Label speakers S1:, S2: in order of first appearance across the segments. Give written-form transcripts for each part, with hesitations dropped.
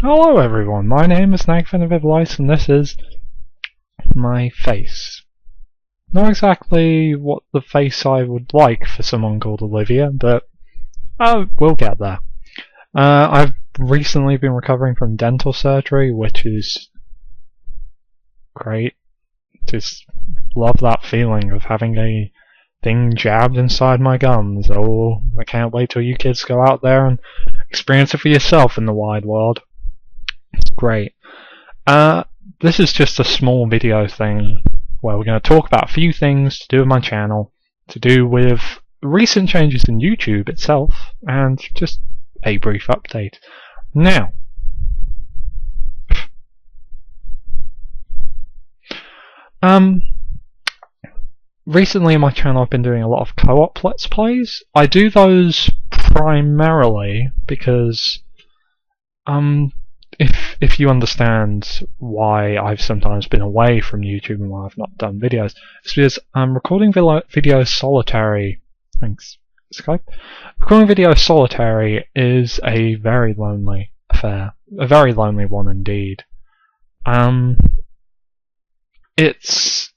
S1: Hello everyone, my name is NagafenofIvalice and this is my face. Not exactly what the face I would like for someone called Olivia, but we'll get there. I've recently been recovering from dental surgery, which is great. Just love that feeling of having a thing jabbed inside my gums. Oh, I can't wait till you kids go out there and experience it for yourself in the wide world. Great. This is just a small video thing where we're going to talk about a few things to do with my channel, to do with recent changes in YouTube itself, and just a brief update. Now, recently on my channel I've been doing a lot of co-op Let's Plays. I do those primarily because, if you understand why I've sometimes been away from YouTube and why I've not done videos, it's because recording videos solitary. Thanks, Skype. Recording videos solitary is a very lonely affair, a very lonely one indeed. It's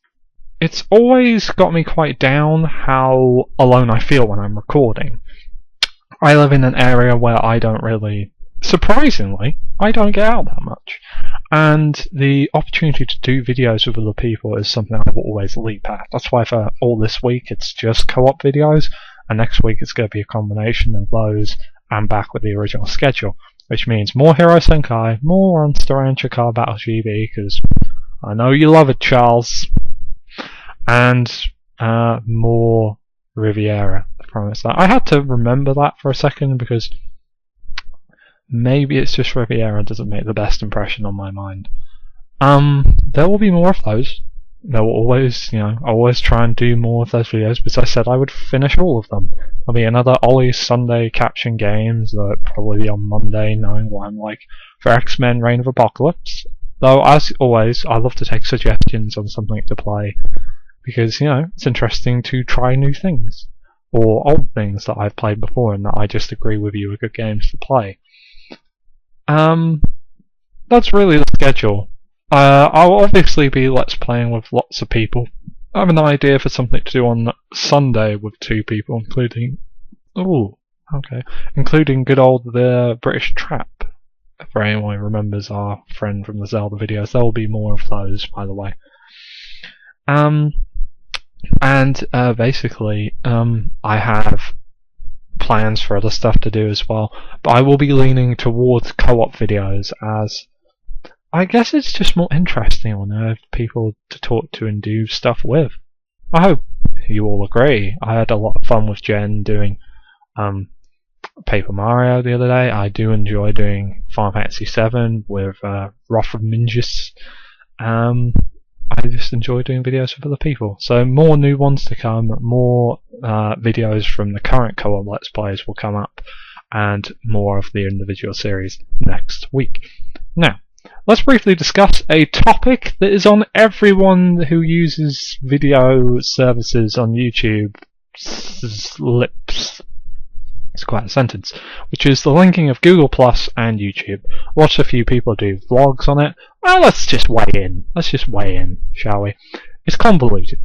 S1: always got me quite down how alone I feel when I'm recording. I live in an area where I don't really, surprisingly, I don't get out that much. And the opportunity to do videos with other people is something I will always leap at. That's why for all this week it's just co-op videos, and next week it's going to be a combination of those and back with the original schedule. Which means more Hero Senkai, more Monster Rancher Car Battle GB, because I know you love it, Charles. And more Riviera. I promise that. I had to remember that for a second because maybe it's just Riviera doesn't make the best impression on my mind. There will be more of those. There will always, I always try and do more of those videos because I said I would finish all of them. There'll be another Ollie's Sunday caption games that'll probably be on Monday, knowing what I'm like, for X-Men Reign of Apocalypse. Though, as always, I love to take suggestions on something to play because, it's interesting to try new things. Or old things that I've played before and that I just agree with you are good games to play. That's really the schedule. I'll obviously be Let's Playing with lots of people. I have an idea for something to do on Sunday with 2 people, including good old the British Trap. For anyone who remembers our friend from the Zelda videos, there will be more of those, by the way. Basically, I have plans for other stuff to do as well, but I will be leaning towards co-op videos as I guess it's just more interesting when I have people to talk to and do stuff with. I hope you all agree. I had a lot of fun with Jen doing Paper Mario the other day. I do enjoy doing Final Fantasy VII with Wrath of Mingus. I just enjoy doing videos with other people. So more new ones to come, more videos from the current co-op Let's Plays will come up, and more of the individual series next week. Now, let's briefly discuss a topic that is on everyone who uses video services on YouTube's lips. It's quite a sentence. Which is the linking of Google Plus and YouTube. Watched a few people do vlogs on it. Well, let's just weigh in. Let's just weigh in, shall we? It's convoluted.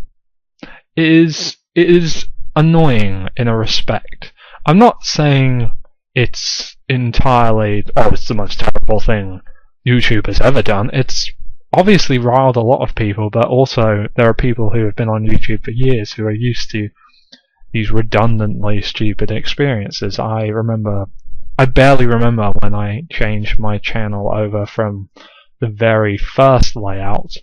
S1: It is annoying in a respect. I'm not saying it's entirely, it's the most terrible thing YouTube has ever done. It's obviously riled a lot of people, but also there are people who have been on YouTube for years who are used to these redundantly stupid experiences. I barely remember when I changed my channel over from the very first layout,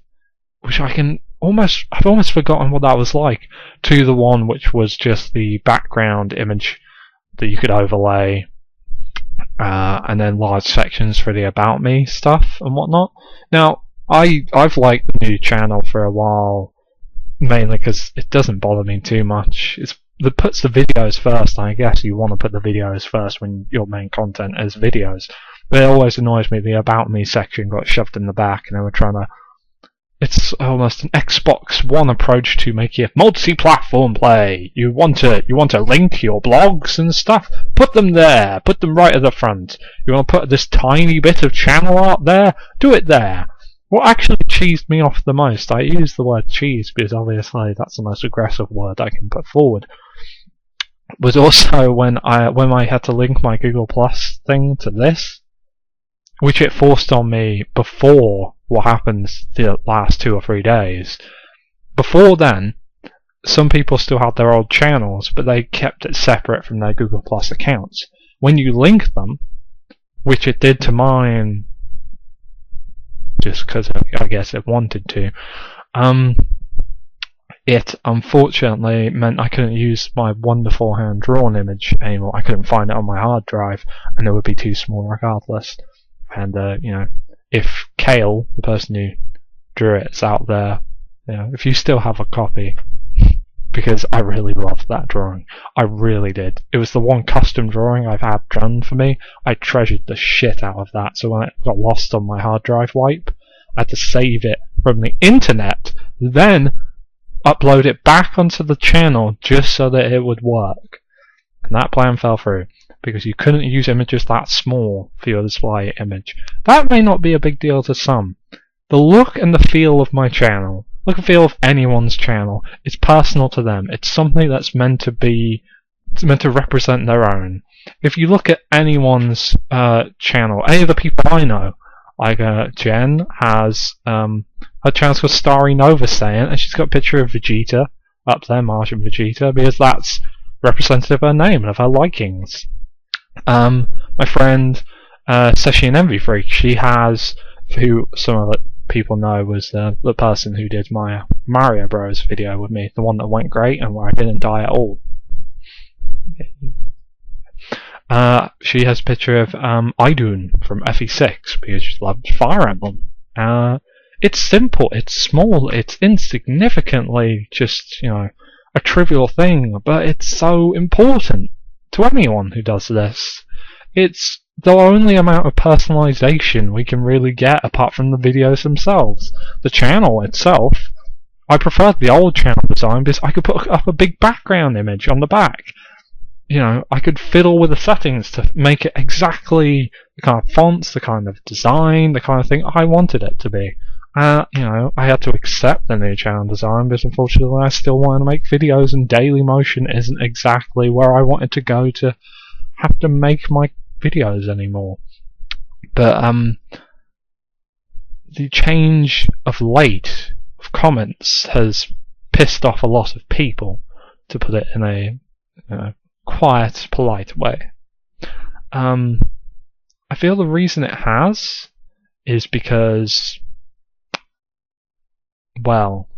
S1: which I've almost forgotten what that was like, to the one which was just the background image that you could overlay, and then large sections for the About Me stuff and whatnot. Now, I've liked the new channel for a while, mainly because it doesn't bother me too much. It puts the videos first, and I guess you want to put the videos first when your main content is videos. But it always annoys me the About Me section got shoved in the back, and they were trying to It's almost an Xbox One approach to making a multi-platform play. You want to link your blogs and stuff? Put them there. Put them right at the front. You want to put this tiny bit of channel art there? Do it there. What actually cheesed me off the most, I use the word cheese because obviously that's the most aggressive word I can put forward, was also when I had to link my Google Plus thing to this, which it forced on me before what happens the last 2 or 3 days. Before then, some people still had their old channels, but they kept it separate from their Google Plus accounts. When you link them, which it did to mine, just because I guess it wanted to, it unfortunately meant I couldn't use my wonderful hand-drawn image anymore. I couldn't find it on my hard drive, and it would be too small regardless. And if Kale, the person who drew it, is out there, if you still have a copy, because I really loved that drawing. I really did. It was the one custom drawing I've had done for me. I treasured the shit out of that, so when it got lost on my hard drive wipe, I had to save it from the internet, then upload it back onto the channel just so that it would work. And that plan fell through, because you couldn't use images that small for your display image. That may not be a big deal to some. The look and the feel of my channel, look and feel of anyone's channel, is personal to them. It's something that's meant to represent their own. If you look at anyone's channel, any of the people I know, like Jen has her channel's called Starry Nova Saiyan, and she's got a picture of Vegeta up there, Martian Vegeta, because that's representative of her name and of her likings. My friend Seshi and Envy Freak, she has, who some of the people know was the person who did my Mario Bros video with me, the one that went great and where I didn't die at all. She has a picture of Idun from FE6 because she loves Fire Emblem. It's simple, it's small, it's insignificantly just, a trivial thing, but it's so important to anyone who does this. It's the only amount of personalization we can really get apart from the videos themselves. The channel itself, I preferred the old channel design because I could put up a big background image on the back. I could fiddle with the settings to make it exactly the kind of fonts, the kind of design, the kind of thing I wanted it to be. I had to accept the new channel design because unfortunately I still want to make videos, and Dailymotion isn't exactly where I wanted to go to have to make my videos anymore. But the change of late of comments has pissed off a lot of people, to put it in a quiet, polite way. I feel the reason it has is because, well,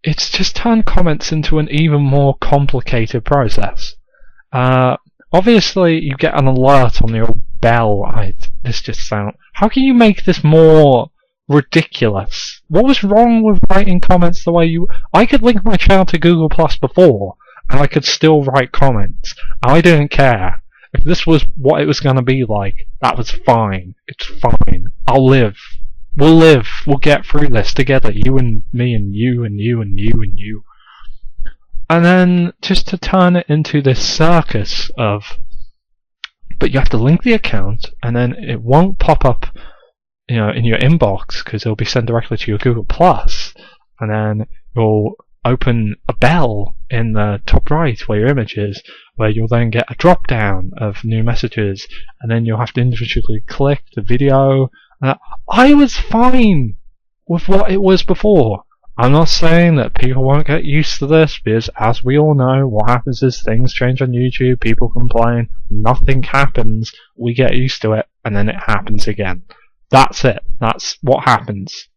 S1: it's just turned comments into an even more complicated process. Obviously, you get an alert on your bell. How can you make this more ridiculous? What was wrong with writing comments the way you... I could link my channel to Google Plus before, and I could still write comments. I didn't care. If this was what it was going to be like, that was fine. It's fine. I'll live. We'll live. We'll get through this together. You and me and you and you and you and you. And then just to turn it into this circus of, but you have to link the account, and then it won't pop up, in your inbox because it'll be sent directly to your Google Plus, and then you'll open a bell in the top right where your image is, where you'll then get a drop down of new messages, and then you'll have to individually click the video. I was fine with what it was before. I'm not saying that people won't get used to this, because as we all know, what happens is things change on YouTube, people complain, nothing happens, we get used to it, and then it happens again. That's it. That's what happens.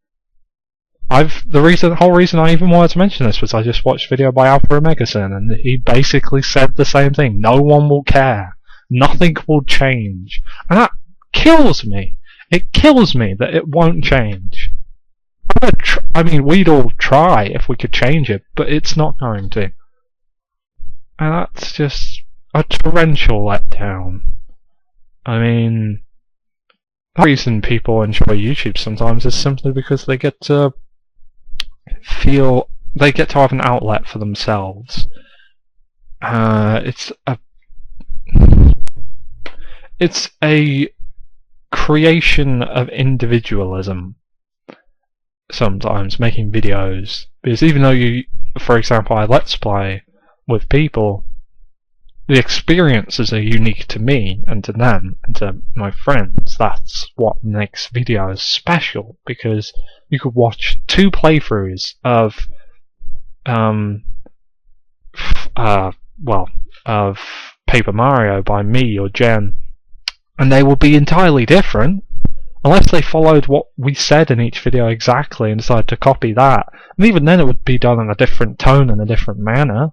S1: The whole reason I even wanted to mention this was I just watched a video by Alpha Omegason, and he basically said the same thing. No one will care. Nothing will change. And that kills me. It kills me that it won't change. We'd all try if we could change it, but it's not going to. And that's just a torrential letdown. The reason people enjoy YouTube sometimes is simply because they get to feel they get to have an outlet for themselves. It's a creation of individualism. Sometimes making videos, because even though for example, I let's play with people, the experiences are unique to me and to them and to my friends. That's what makes videos special, because you could watch 2 playthroughs of of Paper Mario by me or Jen, and they will be entirely different unless they followed what we said in each video exactly and decided to copy that. And even then it would be done in a different tone and a different manner.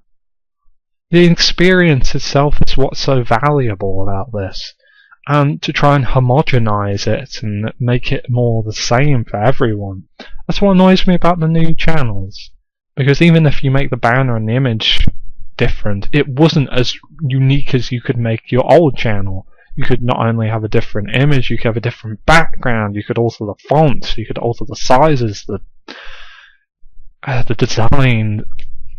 S1: The experience itself is what's so valuable about this. And to try and homogenize it and make it more the same for everyone. That's what annoys me about the new channels. Because even if you make the banner and the image different, it wasn't as unique as you could make your old channel. You could not only have a different image, you could have a different background, you could alter the fonts, you could alter the sizes, the design.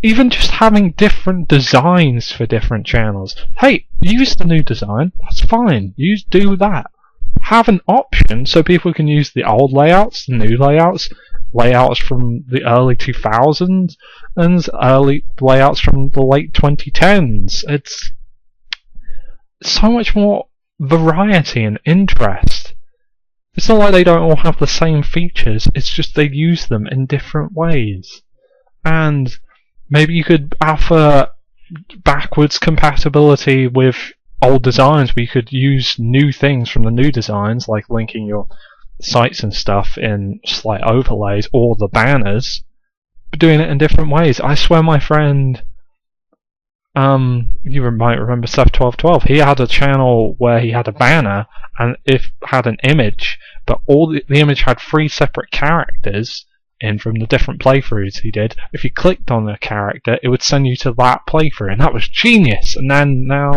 S1: Even just having different designs for different channels. Hey, use the new design, that's fine, do that. Have an option so people can use the old layouts, the new layouts, layouts from the early 2000s, and early layouts from the late 2010s. It's so much more variety and interest. It's not like they don't all have the same features, it's just they use them in different ways. And maybe you could offer backwards compatibility with old designs, where you could use new things from the new designs, like linking your sites and stuff in slight overlays, or the banners, but doing it in different ways. I swear my friend, you might remember Seth1212, he had a channel where he had a banner, and it had an image, but the image had 3 separate characters in from the different playthroughs he did. If you clicked on a character, it would send you to that playthrough, and that was genius. And then now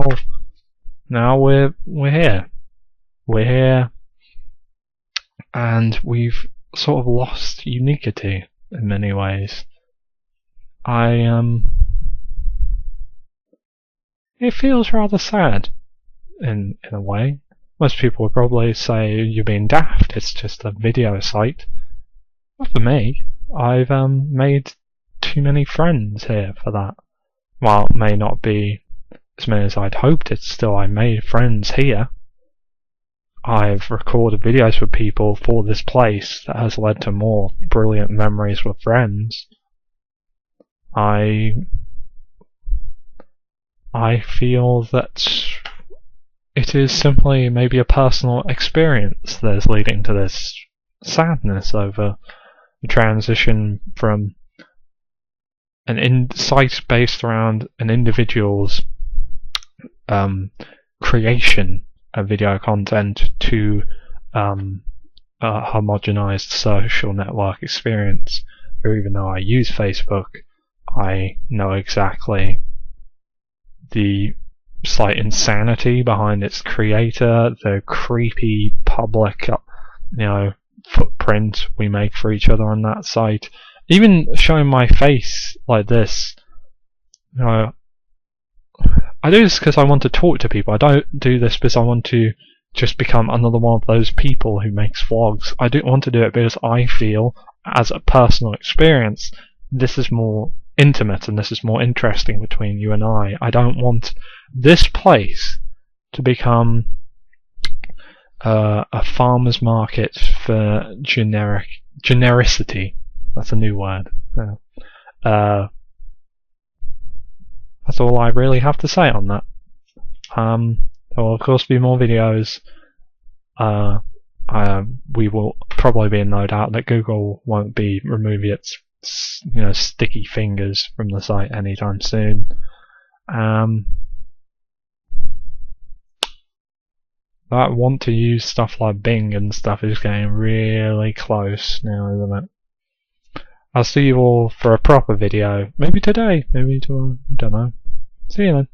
S1: we're here. We're here, and we've sort of lost uniquity in many ways. It feels rather sad in a way. Most people would probably say you're being daft, it's just a video site. Not for me. I've made too many friends here for that. While it may not be as many as I'd hoped, it's still, I made friends here. I've recorded videos with people for this place that has led to more brilliant memories with friends. I feel that it is simply maybe a personal experience that is leading to this sadness over the transition from an site based around an individual's creation of video content to a homogenized social network experience. Or even though I use Facebook, I know exactly the slight insanity behind its creator, the creepy public, footprint we make for each other on that site. Even showing my face like this, I do this because I want to talk to people. I don't do this because I want to just become another one of those people who makes vlogs. I don't want to do it because I feel, as a personal experience, this is more intimate and this is more interesting between you and I. I don't want this place to become a farmer's market for genericity. That's a new word. That's all I really have to say on that. There will of course be more videos. We will probably be in no doubt that Google won't be removing its sticky fingers from the site anytime soon. That want to use stuff like Bing and stuff is getting really close now, isn't it? I'll see you all for a proper video. Maybe today, maybe tomorrow, don't know. See you then.